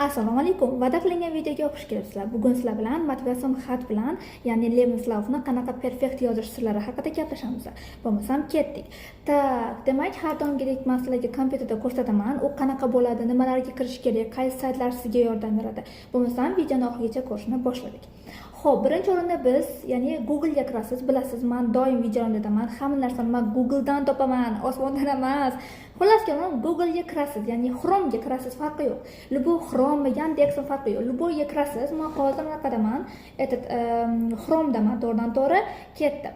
Assalomu alaykum. Va'da qilingan videoga xush kelibsizlar. Bugun sizlar bilan motivatsion xat bilan, ya'ni Lebenslaufni qanaqa perfekt yozish sirlari haqida gaplashamiz. Bo'lmasam ketdik. Demak, har doimgidek men sizlarga kompyuterda ko'rsataman. U qanaqa bo'ladi, nimalarga kirish kerak, qaysi saytlar sizga yordam beradi. Bo'lmasam videoni oxirigacha ko'rishni boshladik. Xo'p, birinchi o'rinda biz, ya'ni Google ga kirasiz. Bilasiz, men doim videolarni aytaman, hamma narsani men Google dan topaman, osmondan emas. Xullas kalom, Google ga kirasiz, ya'ni Chrome ga kirasiz, farqi yo'q. Lubo Chrome, Yandex farqi yo'q. Lubo ga kirasiz. Men hozir naqadaman, Chrome daman to'g'ridan-to'g'ri ketdi.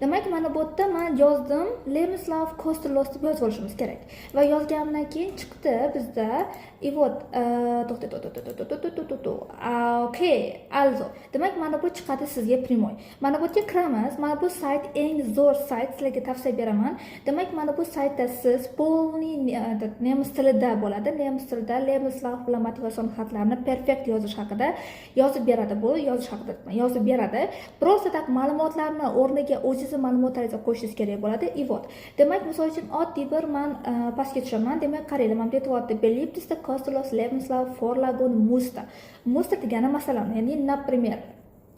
Demak, mana bu yerda men yozdim, Lebenslauf kostenlos deb yozib olishimiz kerak. Va yozganimdan keyin chiqdi bizda okey, also. Demak, mana bu chiqadi sizga primoy. Mana bu yerga kiramiz. Mana bu sayt eng zo'r sayt, sizlarga tavsiya beraman. Demak, mana bu saytda siz polniy nemis tilida bo'ladi. Nemis tilida Lebenslauf bilan motivatsion xatlarni perfekt yozish haqida yozib beradi. Bu yozish haqida yozib beradi. Просто tak ma'lumotlarni o'rniga o'zingiz ma'lumotlaringizni qo'shishingiz kerak bo'ladi. Demak, misol uchun oddiy bir men pastga tushaman. Demak, qaranglar, men aytyapti, beliebteste kostenlos Lebenslauf Vorlagen Muster. Muster degani masalan, ya'ni например,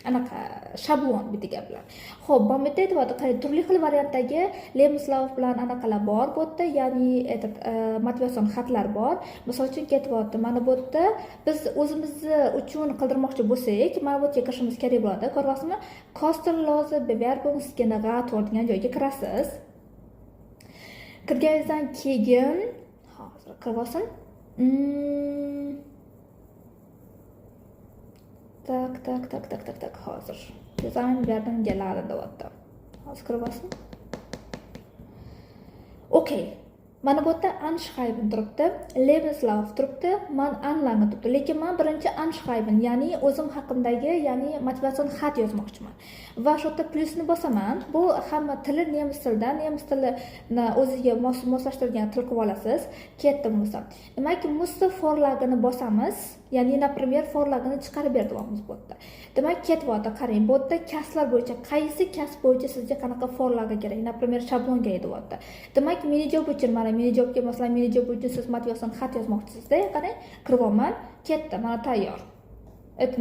anaqa shablon bitta gap bilan. Xo'p, bu yerda aytyapti, qarang, turli xil variantdagi Lebenslauf bilan anaqalar bor bu yerda, ya'ni motivatsion xatlar bor. Misol uchun ketyapti, mana bu yerda biz o'zimizni uchun qildirmoqchi bo'lsak, mana bu yerga kirishimiz kerak bo'ladi. Ko'ryapsizmi? Kostenlose Bewerbungsgenerator degan joyga kirasiz. Kirganingizdan keyin hozir ko'ryapsiz. Tak, hozir. Dizayn berdim geladi deyapti. Hozir ko'ryapsiz? Okey. Mana bu yerda Anschreiben turibdi, Lebenslauf turibdi, men Anlagen turibdi. Lekin men birinchi Anschreiben, ya'ni o'zim haqimdagi, ya'ni motivatsion xat yozmoqchiman. Va shu yerda plyusni bosaman. Bu hamma tili nemis tilida, nemis tilini o'ziga moslashtirgan til qilib olasiz. Ketdim bo'lsa. Demak, Muster Vorlagenni bosamiz. Ya'ni, например, Vorlagenni chiqarib berdik bu yerda. Demak, ketyapti, qarang, bu yerda kasblar bo'yicha, qaysi kasb bo'yicha sizga qanaqa Vorlagen kerak? Например, shablonga aytyapti. Demak, meni job uchun, mana meni jobga, masalan, meni job uchun siz motivatsion xat yozmoqchisizda, qarang, kiryapman, ketdi, mana tayyor.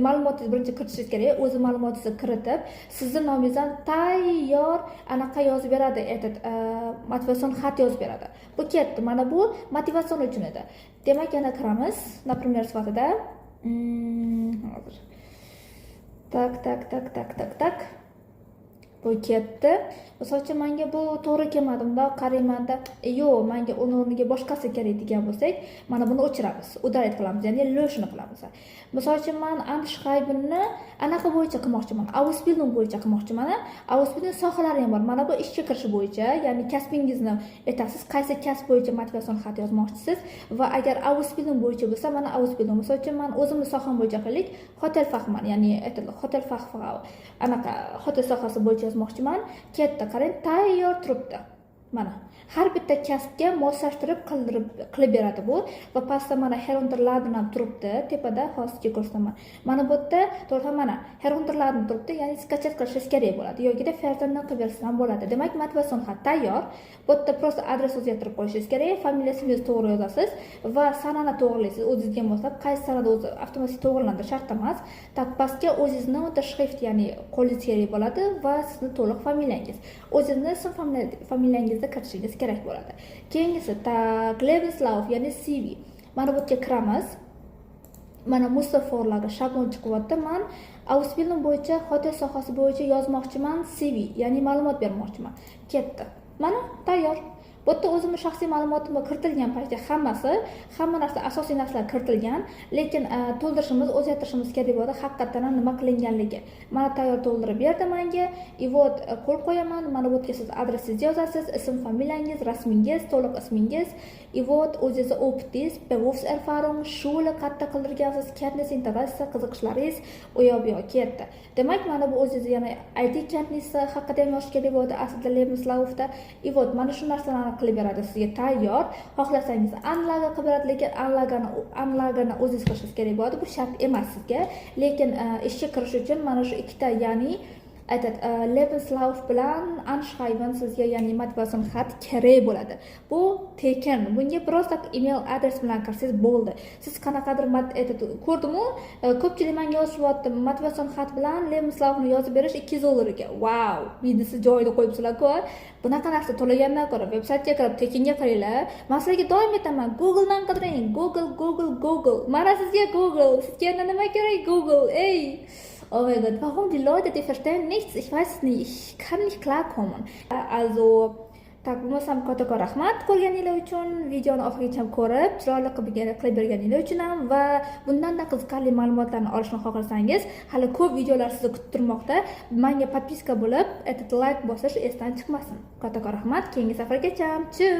Ma'lumotingizni birinchi kiritishingiz kerak. O'z ma'lumotingizni kiritib, sizning nomingizdan tayyor anaqa yozib beradi, motivatsion xat yozib beradi. Bu ketdi. Mana bu motivatsion uchun edi. Demak, yana kiramiz, например, sifatida. Hozir. Tak. Bu ketdi. Misol uchun menga bu to'g'ri kelmadimda, qaraymanda, yo'q, menga uni o'rniga boshqasi kerak degan bo'lsak, mana buni o'chiramiz, udalet qilamiz, ya'ni löshni qilamiz. Misol uchun men Anschreibenni anaqa bo'yicha qilmoqchiman, Ausbildung bo'yicha qilmoqchiman. Ausbildung sohalari ham bor. Mana bu ishga kirish bo'yicha, ya'ni kasbingizni aytasiz, qaysi kasb bo'yicha motivatsion xat yozmoqchisiz va agar Ausbildung bo'yicha bo'lsa, mana Ausbildung. Misol uchun men o'zimni soham bo'yicha qilaylik, hotel fahman, ya'ni hotel fahfrau, anaqa hotel sohasi bo'yicha yozmoqchiman. Ketdi, qarang, tayyor turibdi. Mana har bitta kasbga moslashtirib qilib beradi bu va pastda mana herunterladen ham turibdi, tepada hozircha ko'rsataman. Mana bu yerda to'g'ri mana herunterladen turibdi, ya'ni skachat qilishingiz kerak bo'ladi yoki fertandan qilib bersangiz ham bo'ladi. Demak, motivatsion xat tayyor. Bu yerda prosta adres o'zgartirib qo'yishingiz kerak, familiyangizni to'g'ri yozasiz va sanani to'g'rilaysiz. O'zingizga moslab, qaysi sanada o'zi avtomatik to'g'rilandi, shart emas. Tak pastga o'zingizni unterschrift, ya'ni qo'lingiz kerak bo'ladi va sizning to'liq familiyangiz. O'zingizni ism familiyangizni kiritishingiz kerak bo'ladi. Keyingisi Lebenslauf, ya'ni CV. Mana bu yerga kiramiz. Mana Muster Vorlagen shablon chiqyapti. Men Ausbildung bo'yicha, hotel sohasi bo'yicha yozmoqchiman, CV, ya'ni ma'lumot bermoqchiman. Ketdi. Mana tayyor. Bu yerda o'zimning shaxsiy ma'lumotimga kiritilgan paytda hamma narsa, asosiy narsalar kiritilgan, lekin to'ldirishimiz, o'zgartirishimiz kerak bo'ladi, haqiqatan nima qilinganligi. Mana tayyor to'ldirib berdi menga. Qo'l qo'yaman. Mana bu yerga siz adresingizni yozasiz, ism, familiyangiz, rasmingiz, to'liq ismingiz, o'zingizni optingiz, Berufserfahrung, shule qayerda qildirgansiz, kenntnis, interesse, qiziqishlaringiz, u yoq bu yoq ketdi. Demak, mana bu o'zingizni yana IT kenntnisi haqida ham yozish kerak bo'ladi aslida Lebenslaufda. Mana shu narsalarni qilib beradi sizga tayyor. Xohlasangiz Anlagen qilib beradi, lekin Anlagenni o'zingiz qilishingiz kerak bo'ladi. Bu shart emas sizga, lekin ishga kirish uchun mana shu ikkita, ya'ni aytadi Lebenslauf bilan Anschreiben sizga ya'ni motivatsion xat kerak bo'ladi. Bu tekin. Bunga biroz tak email adres bilan kirsangiz bo'ldi. Siz qanaqadir ko'rdim-u, ko'pchilik menga yozishyapti, motivatsion xat bilan Lebenslaufni yozib berish $2 Wow, videosi joyida qo'yibsizlar-ku. Bunaqa narsa to'lagandan ko'ra veb-saytga kirib tekinga qaranglar. Men sizlarga doim aytaman, Google'dan qidiring. Google. Mana sizga Google. Sizga nima kerak Google? Ey! Oh mein Gott, warum die Leute, die verstehen nichts? Ich weiß es nicht. Ich kann nicht klarkommen. Also, tak bo'lmasam kattakon rahmat ko'rganinglar uchun, videoni oxirigacha ko'rib, chiroyli qilib berganinglar uchun ham va bundan-da qiziqarli ma'lumotlarni olishni xohlasangiz, hali ko'p videolar sizni kutib turmoqda. Menga podpiska bo'lib, like bosish esdan chiqmasin. Kattakon rahmat, keyingi safargacha. Tschüss.